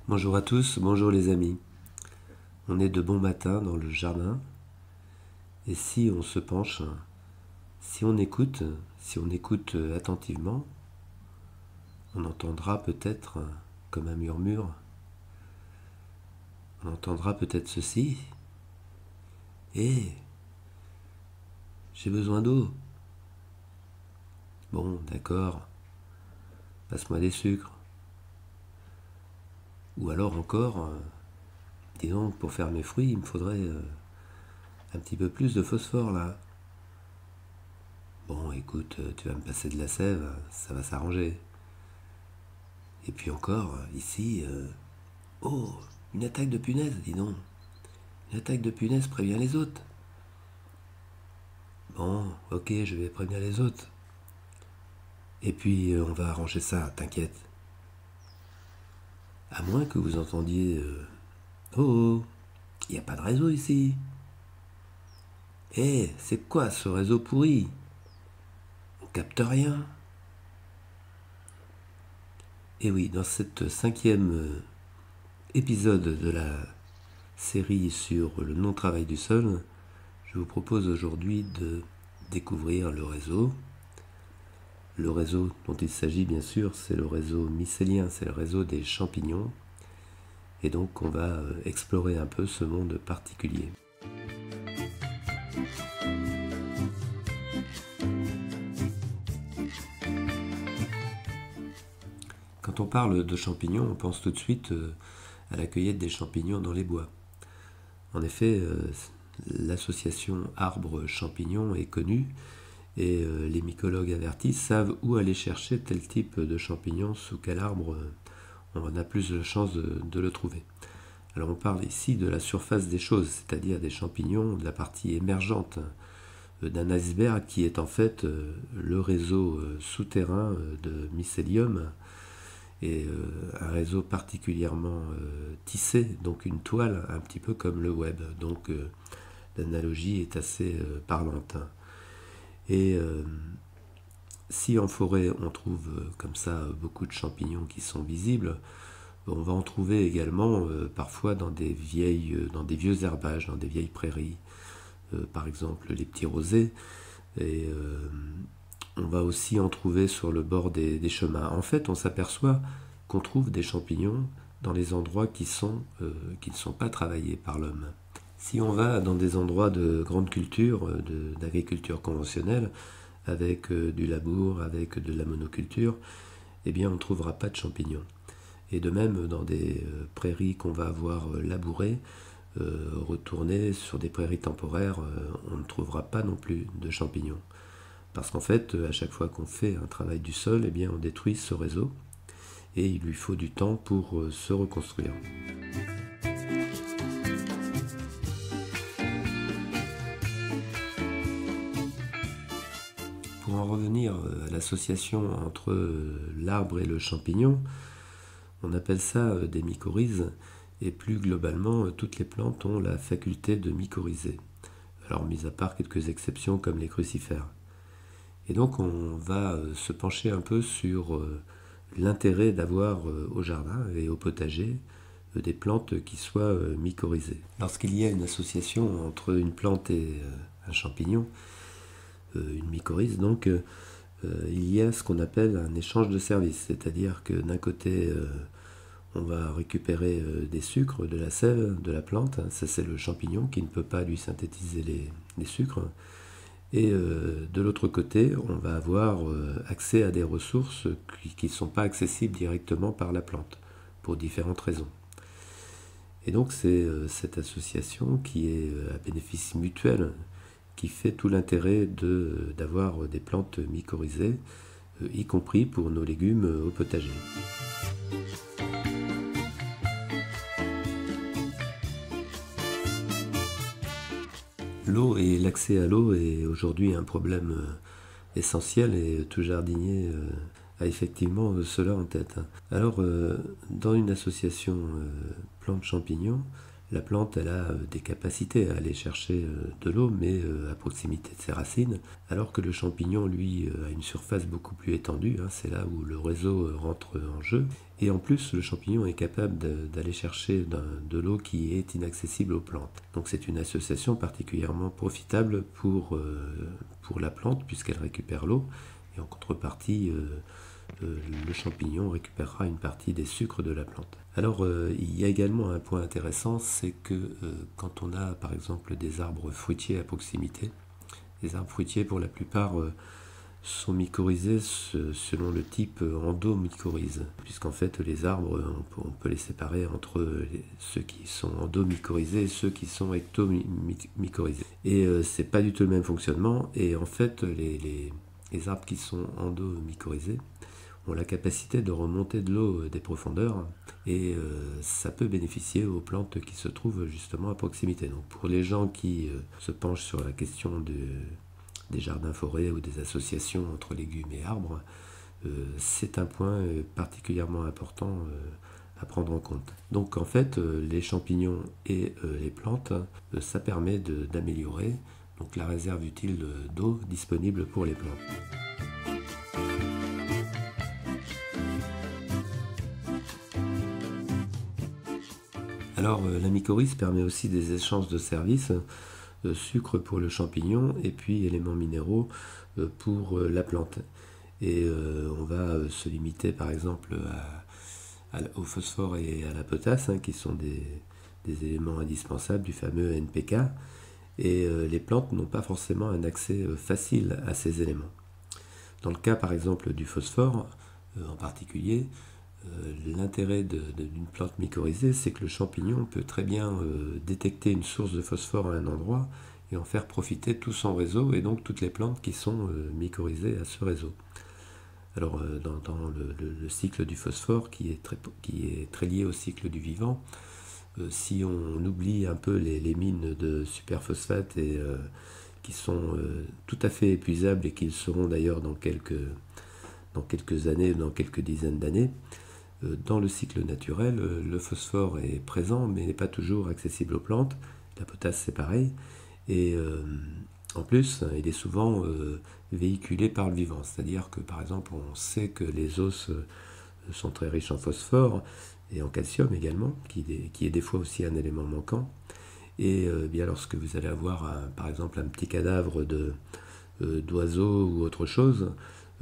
Bonjour à tous, bonjour les amis. On est de bon matin dans le jardin et si on se penche, si on écoute attentivement, on entendra peut-être comme un murmure, on entendra peut-être ceci. Hé, j'ai besoin d'eau. Bon, d'accord, passe-moi des sucres. Ou alors encore, dis donc, pour faire mes fruits, il me faudrait un petit peu plus de phosphore là. Bon, écoute, tu vas me passer de la sève, ça va s'arranger. Et puis encore, ici, oh, une attaque de punaise, dis donc. Une attaque de punaise prévient les autres. Bon, ok, je vais prévenir les autres. Et puis, on va arranger ça, t'inquiète. À moins que vous entendiez oh, il n'y a pas de réseau ici. Eh, c'est quoi ce réseau pourri? On capte rien. Et oui, dans cette cinquième épisode de la série sur le non-travail du sol, je vous propose aujourd'hui de découvrir le réseau. Le réseau dont il s'agit bien sûr, c'est le réseau mycélien, c'est le réseau des champignons. Et donc on va explorer un peu ce monde particulier. Quand on parle de champignons, on pense tout de suite à la cueillette des champignons dans les bois. En effet, l'association arbre-champignon est connue et les mycologues avertis savent où aller chercher tel type de champignon, sous quel arbre on a plus de chances de le trouver. Alors on parle ici de la surface des choses, c'est-à-dire des champignons, de la partie émergente d'un iceberg qui est en fait le réseau souterrain de mycélium, et un réseau particulièrement tissé, donc une toile un petit peu comme le web. Donc l'analogie est assez parlante. Et si en forêt on trouve comme ça beaucoup de champignons qui sont visibles, on va en trouver également parfois dans des vieux herbages, dans des vieilles prairies, par exemple les petits rosés, et on va aussi en trouver sur le bord des chemins. En fait, on s'aperçoit qu'on trouve des champignons dans les endroits qui ne sont pas travaillés par l'homme. Si on va dans des endroits de grande culture, d'agriculture conventionnelle, avec du labour, avec de la monoculture, eh bien on ne trouvera pas de champignons. Et de même, dans des prairies qu'on va avoir labourées, retournées sur des prairies temporaires, on ne trouvera pas non plus de champignons. Parce qu'en fait, à chaque fois qu'on fait un travail du sol, eh bien on détruit ce réseau et il lui faut du temps pour se reconstruire. Pour en revenir à l'association entre l'arbre et le champignon, on appelle ça des mycorhizes, et plus globalement, toutes les plantes ont la faculté de mycorhizer. Alors, mis à part quelques exceptions comme les crucifères. Et donc on va se pencher un peu sur l'intérêt d'avoir au jardin et au potager des plantes qui soient mycorhizées. Lorsqu'il y a une association entre une plante et un champignon, une mycorhize, donc il y a ce qu'on appelle un échange de services, c'est-à-dire que d'un côté on va récupérer des sucres, de la sève de la plante, ça c'est le champignon qui ne peut pas lui synthétiser les sucres. Et de l'autre côté, on va avoir accès à des ressources qui ne sont pas accessibles directement par la plante, pour différentes raisons. Et donc c'est cette association qui est à bénéfice mutuel, qui fait tout l'intérêt d'avoir des plantes mycorhizées, y compris pour nos légumes au potager. L'eau et l'accès à l'eau est aujourd'hui un problème essentiel et tout jardinier a effectivement cela en tête. Alors, dans une association plantes-champignons, La plante, elle a des capacités à aller chercher de l'eau, mais à proximité de ses racines, alors que le champignon, lui, a une surface beaucoup plus étendue, hein, c'est là où le réseau rentre en jeu. Et en plus, le champignon est capable d'aller chercher de l'eau qui est inaccessible aux plantes. Donc c'est une association particulièrement profitable pour la plante, puisqu'elle récupère l'eau, et en contrepartie, le champignon récupérera une partie des sucres de la plante. Alors il y a également un point intéressant, c'est que quand on a par exemple des arbres fruitiers à proximité, les arbres fruitiers pour la plupart sont mycorhizés selon le type endomycorhize, puisqu'en fait les arbres, on peut les séparer entre ceux qui sont endomycorhizés et ceux qui sont ectomycorhizés. Et c'est pas du tout le même fonctionnement, et en fait les arbres qui sont endomycorhizés ont la capacité de remonter de l'eau des profondeurs, et ça peut bénéficier aux plantes qui se trouvent justement à proximité. Donc pour les gens qui se penchent sur la question des jardins-forêts ou des associations entre légumes et arbres, c'est un point particulièrement important à prendre en compte. Donc en fait, les champignons et les plantes, ça permet d'améliorer donc la réserve utile d'eau disponible pour les plantes. Alors la mycorhize permet aussi des échanges de services, sucre pour le champignon et puis éléments minéraux pour la plante. Et on va se limiter par exemple au phosphore et à la potasse, hein, qui sont des éléments indispensables du fameux NPK. Et les plantes n'ont pas forcément un accès facile à ces éléments. Dans le cas par exemple du phosphore en particulier, l'intérêt d'une plante mycorhizée, c'est que le champignon peut très bien détecter une source de phosphore à un endroit et en faire profiter tout son réseau, et donc toutes les plantes qui sont mycorhizées à ce réseau. Alors dans le cycle du phosphore, qui est très lié au cycle du vivant, si on oublie un peu les mines de superphosphate qui sont tout à fait épuisables, et qui le seront d'ailleurs dans quelques années, dans quelques dizaines d'années, dans le cycle naturel, le phosphore est présent mais n'est pas toujours accessible aux plantes. La potasse, c'est pareil. Et en plus, il est souvent véhiculé par le vivant. C'est-à-dire que par exemple, on sait que les os sont très riches en phosphore et en calcium également, qui est des fois aussi un élément manquant. Et bien lorsque vous allez avoir par exemple un petit cadavre d'oiseau ou autre chose,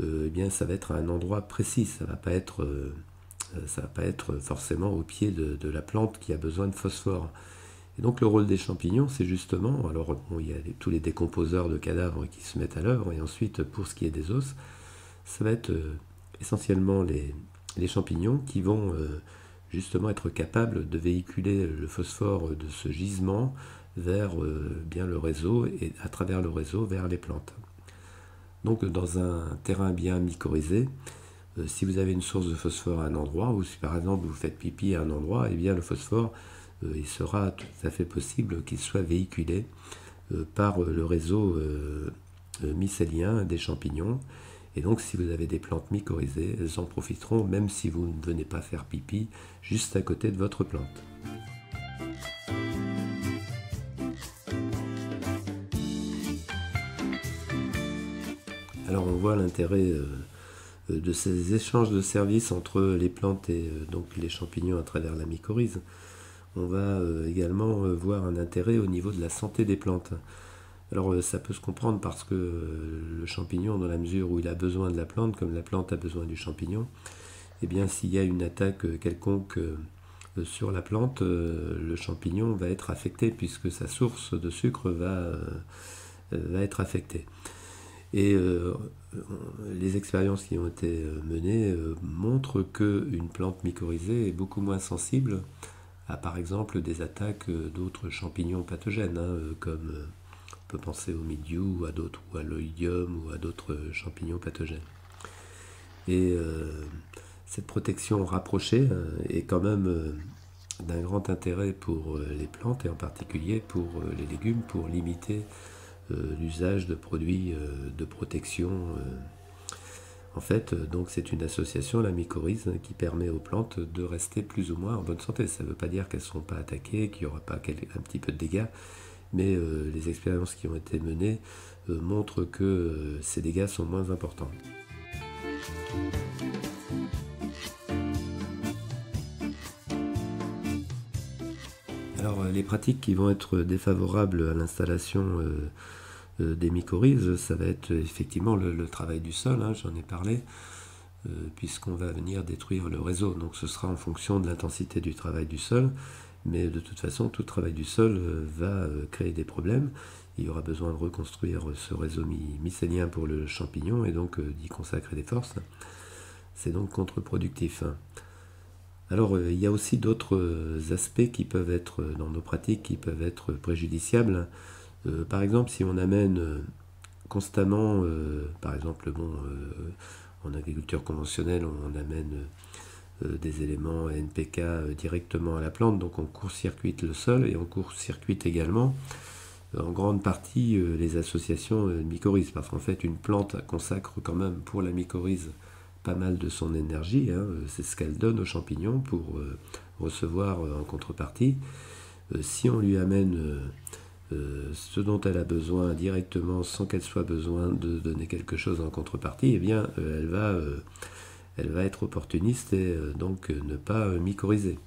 eh bien ça va être à un endroit précis, ça va pas être forcément au pied de la plante qui a besoin de phosphore. Et donc le rôle des champignons, c'est justement, alors bon, il y a tous les décomposeurs de cadavres qui se mettent à l'œuvre, et ensuite pour ce qui est des os, ça va être essentiellement les champignons qui vont justement être capables de véhiculer le phosphore de ce gisement vers bien le réseau, et à travers le réseau vers les plantes. Donc dans un terrain bien mycorhizé, si vous avez une source de phosphore à un endroit, ou si par exemple vous faites pipi à un endroit, eh bien le phosphore, il sera tout à fait possible qu'il soit véhiculé par le réseau mycélien des champignons. Et donc si vous avez des plantes mycorhizées, elles en profiteront même si vous ne venez pas faire pipi juste à côté de votre plante. Alors on voit l'intérêt de ces échanges de services entre les plantes et donc les champignons à travers la mycorhize. On va également voir un intérêt au niveau de la santé des plantes. Alors ça peut se comprendre parce que le champignon, dans la mesure où il a besoin de la plante, comme la plante a besoin du champignon, eh bien s'il y a une attaque quelconque sur la plante, le champignon va être affecté, puisque sa source de sucre va être affectée. Et les expériences qui ont été menées montrent qu'une plante mycorhizée est beaucoup moins sensible à par exemple des attaques d'autres champignons pathogènes, hein, comme on peut penser au mildiou, ou à d'autres, ou à l'oïdium, ou à d'autres champignons pathogènes. Et cette protection rapprochée est quand même d'un grand intérêt pour les plantes, et en particulier pour les légumes, pour limiter l'usage de produits de protection En fait, donc c'est une association, la mycorhize, qui permet aux plantes de rester plus ou moins en bonne santé. Ça ne veut pas dire qu'elles ne seront pas attaquées, qu'il n'y aura pas un petit peu de dégâts, mais les expériences qui ont été menées montrent que ces dégâts sont moins importants. Alors les pratiques qui vont être défavorables à l'installation des mycorhizes, ça va être effectivement le travail du sol, hein, j'en ai parlé, puisqu'on va venir détruire le réseau. Donc ce sera en fonction de l'intensité du travail du sol, mais de toute façon, tout travail du sol va créer des problèmes. Il y aura besoin de reconstruire ce réseau mycélien pour le champignon et donc d'y consacrer des forces. C'est donc contre-productif. Alors il y a aussi d'autres aspects qui peuvent être dans nos pratiques, qui peuvent être préjudiciables. Par exemple, si on amène constamment, par exemple, en agriculture conventionnelle, on amène des éléments NPK directement à la plante, donc on court-circuite le sol et on court-circuite également en grande partie les associations de mycorhizes, parce qu'en fait une plante consacre quand même pour la mycorhize pas mal de son énergie, hein, c'est ce qu'elle donne aux champignons pour recevoir en contrepartie. Si on lui amène ce dont elle a besoin directement sans qu'elle soit besoin de donner quelque chose en contrepartie, eh bien elle va être opportuniste et donc ne pas mycorhizer.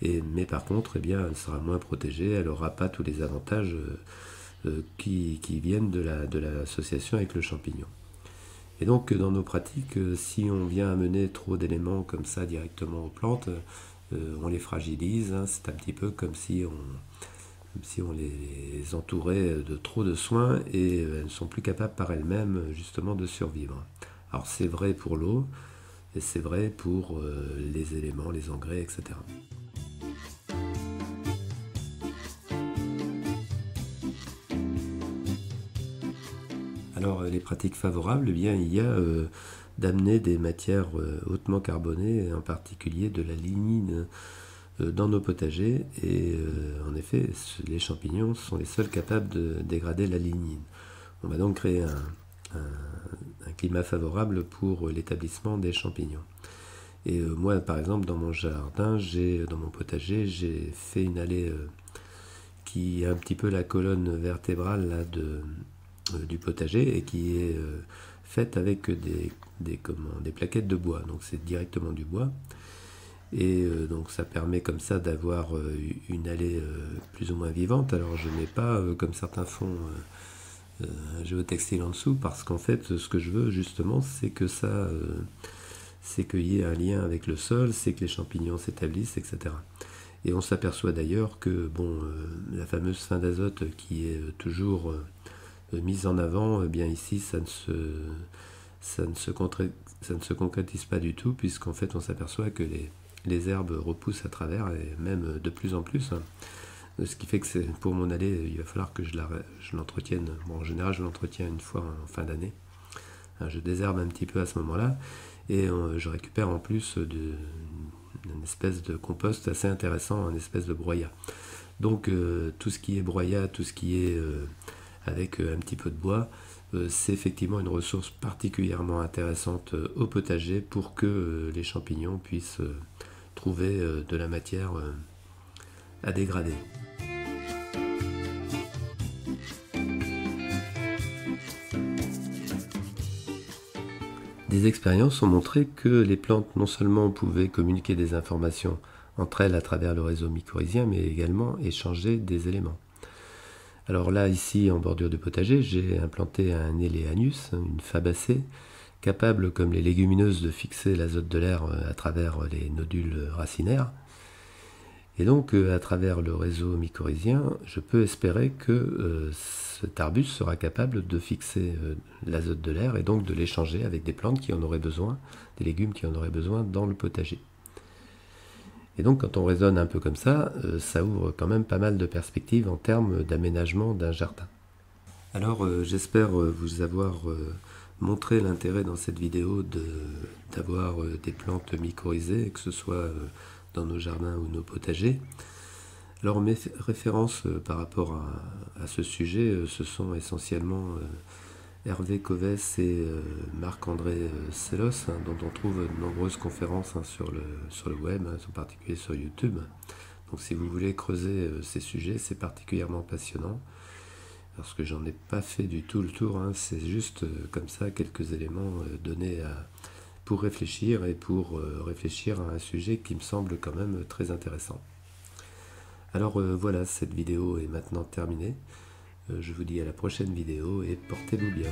Mais par contre, eh bien, elle sera moins protégée, elle n'aura pas tous les avantages qui viennent de l'association avec le champignon. Et donc dans nos pratiques, si on vient amener trop d'éléments comme ça directement aux plantes, on les fragilise, hein, c'est un petit peu comme si on les entourait de trop de soins et elles ne sont plus capables par elles-mêmes justement de survivre. Alors c'est vrai pour l'eau, et c'est vrai pour les éléments, les engrais, etc. Alors les pratiques favorables, eh bien, il y a d'amener des matières hautement carbonées, en particulier de la lignine dans nos potagers, et en effet les champignons sont les seuls capables de dégrader la lignine. On va donc créer un climat favorable pour l'établissement des champignons. Et moi par exemple dans mon jardin, dans mon potager, j'ai fait une allée qui est un petit peu la colonne vertébrale là, du potager et qui est faite avec des plaquettes de bois, donc c'est directement du bois. Et donc ça permet comme ça d'avoir une allée plus ou moins vivante. Alors je n'ai pas, comme certains font, un géotextile en dessous, parce qu'en fait ce que je veux justement c'est que c'est qu'il y ait un lien avec le sol, c'est que les champignons s'établissent, etc. Et on s'aperçoit d'ailleurs que la fameuse fin d'azote qui est toujours mise en avant, eh bien ici ça ne se concrétise pas du tout, puisqu'en fait on s'aperçoit que les herbes repoussent à travers, et même de plus en plus. Ce qui fait que pour mon allée, il va falloir que je l'entretienne. Bon, en général, je l'entretiens une fois en fin d'année. Je désherbe un petit peu à ce moment-là, et je récupère en plus une espèce de compost assez intéressant, une espèce de broyat. Donc tout ce qui est broyat, tout ce qui est avec un petit peu de bois, c'est effectivement une ressource particulièrement intéressante au potager pour que les champignons puissent trouver de la matière à dégrader. Des expériences ont montré que les plantes non seulement pouvaient communiquer des informations entre elles à travers le réseau mycorhizien, mais également échanger des éléments. Alors là, ici, en bordure de potager, j'ai implanté un Eleanus, une fabacée, capable, comme les légumineuses, de fixer l'azote de l'air à travers les nodules racinaires. Et donc, à travers le réseau mycorhizien, je peux espérer que cet arbuste sera capable de fixer l'azote de l'air et donc de l'échanger avec des plantes qui en auraient besoin, des légumes qui en auraient besoin dans le potager. Et donc quand on raisonne un peu comme ça, ça ouvre quand même pas mal de perspectives en termes d'aménagement d'un jardin. Alors j'espère vous avoir montré l'intérêt dans cette vidéo d'avoir des plantes mycorhizées, que ce soit dans nos jardins ou nos potagers. Alors mes références par rapport à ce sujet, ce sont essentiellement Hervé Covès et Marc-André Sellos, dont on trouve de nombreuses conférences sur le web, en particulier sur YouTube. Donc si vous voulez creuser ces sujets, c'est particulièrement passionnant. Parce que j'en ai pas fait du tout le tour, c'est juste comme ça quelques éléments donnés pour réfléchir et pour réfléchir à un sujet qui me semble quand même très intéressant. Alors voilà, cette vidéo est maintenant terminée. Je vous dis à la prochaine vidéo et portez-vous bien.